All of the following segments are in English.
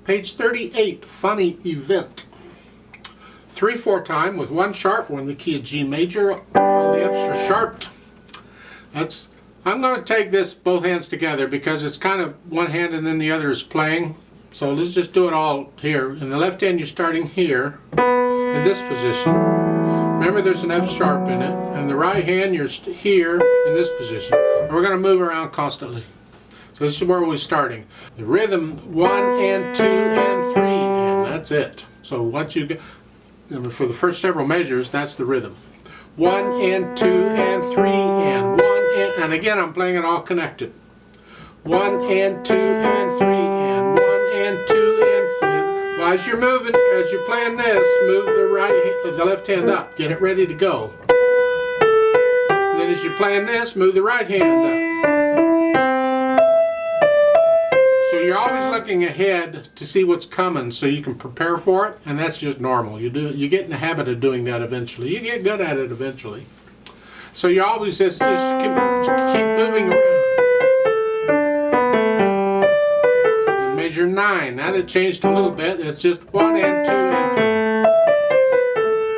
Page 38, funny event. 3/4 time with one sharp when the key is G major. All the F's are sharped. I'm going to take this both hands together because it's kind of one hand and then the other is playing. So let's just do it all here. In the left hand you're starting here in this position. Remember there's an F sharp in it. And the right hand you're here in this position. And we're going to move around constantly. So this is where we're starting. The rhythm 1 and 2 and 3 and that's it. So once you get, for the first several measures, that's the rhythm. 1 and 2 and 3 and 1 and again I'm playing it all connected. 1 and 2 and 3 and 1 and 2 and 3. Well, as you're moving, as you're playing this, move the left hand up. Get it ready to go. And then as you're playing this, move the right hand up. So you're always looking ahead to see what's coming so you can prepare for it, and that's just normal. You get in the habit of doing that eventually. You get good at it eventually. So you always just keep moving around. And measure 9. Now it changed a little bit. It's just 1 and 2 and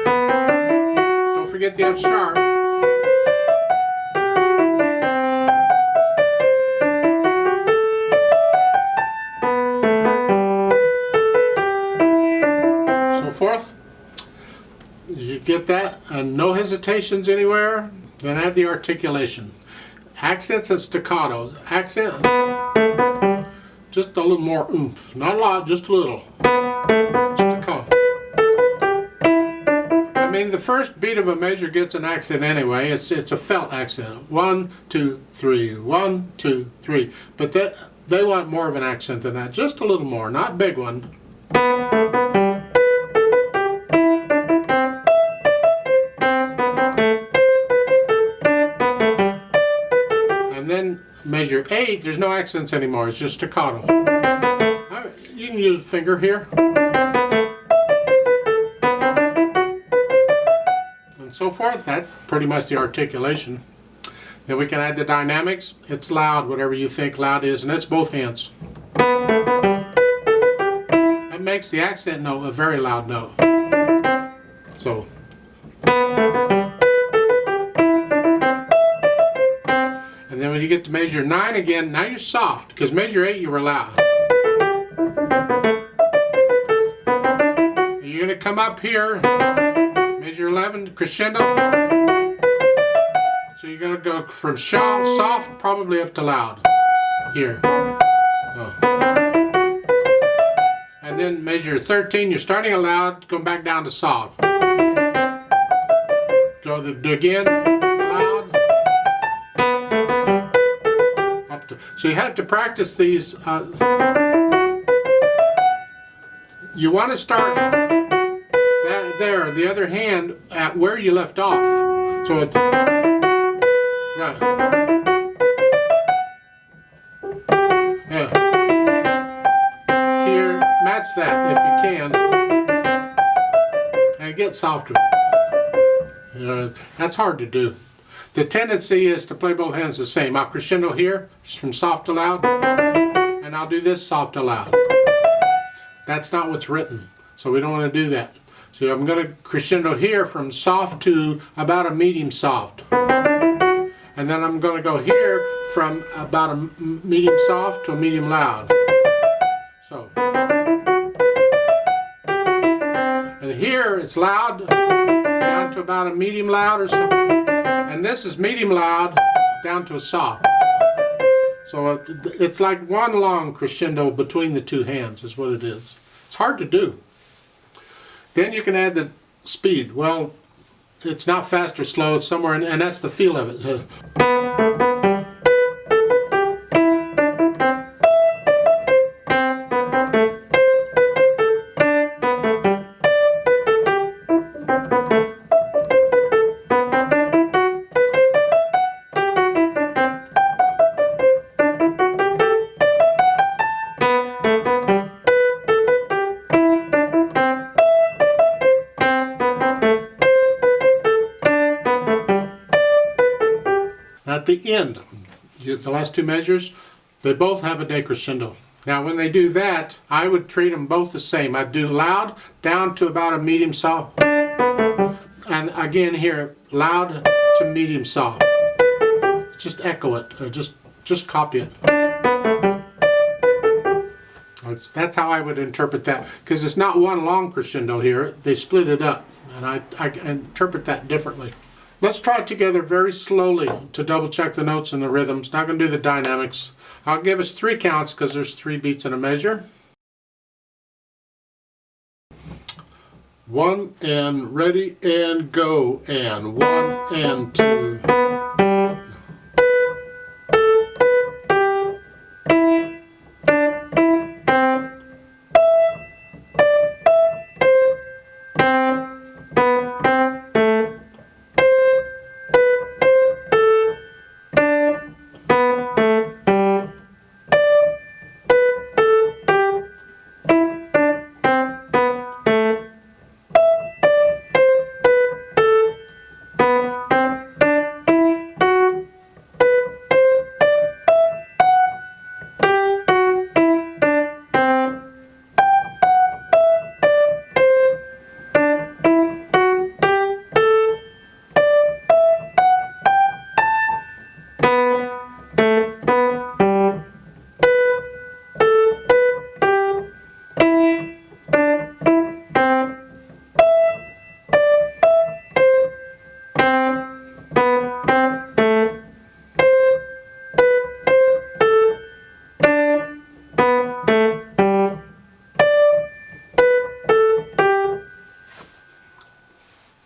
3. Don't forget the F sharp. Forth. You get that? And no hesitations anywhere. Then add the articulation. Accents and staccato. Accent, just a little more oomph. Not a lot, just a little. Staccato. I mean, the first beat of a measure gets an accent anyway. It's a felt accent. 1, 2, 3. 1, 2, 3. But they want more of an accent than that. Just a little more, not a big one. Measure 8, there's no accents anymore, it's just staccato. You can use a finger here. And so forth. That's pretty much the articulation. Then we can add the dynamics. It's loud, whatever you think loud is, and it's both hands. That makes the accent note a very loud note. So. And then when you get to measure 9 again, now you're soft, because measure 8 you were loud. You're going to come up here, measure 11, crescendo. So you're going to go from soft probably up to loud. Here. Oh. And then measure 13, you're starting at loud, go back down to soft. Go to again, loud. So you have to practice these. You want to start the other hand at where you left off. So it's right. Yeah. Here, match that if you can, and get softer. That's hard to do. The tendency is to play both hands the same. I'll crescendo here, from soft to loud, and I'll do this soft to loud. That's not what's written, so we don't want to do that. So I'm going to crescendo here from soft to about a medium soft. And then I'm going to go here from about a medium soft to a medium loud. So. And here it's loud, down to about a medium loud or something. And this is medium loud down to a soft. So it's like one long crescendo between the two hands is what it is. It's hard to do. Then you can add the speed. Well, it's not fast or slow, it's somewhere, and that's the feel of it. At the end, the last two measures, they both have a decrescendo. Now when they do that, I would treat them both the same. I'd do loud down to about a medium soft. And again here, loud to medium soft. Just echo it, or just copy it. That's how I would interpret that, because it's not one long crescendo here. They split it up, and I interpret that differently. Let's try it together very slowly to double check the notes and the rhythms. Not going to do the dynamics. I'll give us 3 counts because there's 3 beats in a measure. 1 and ready and go, and 1 and 2.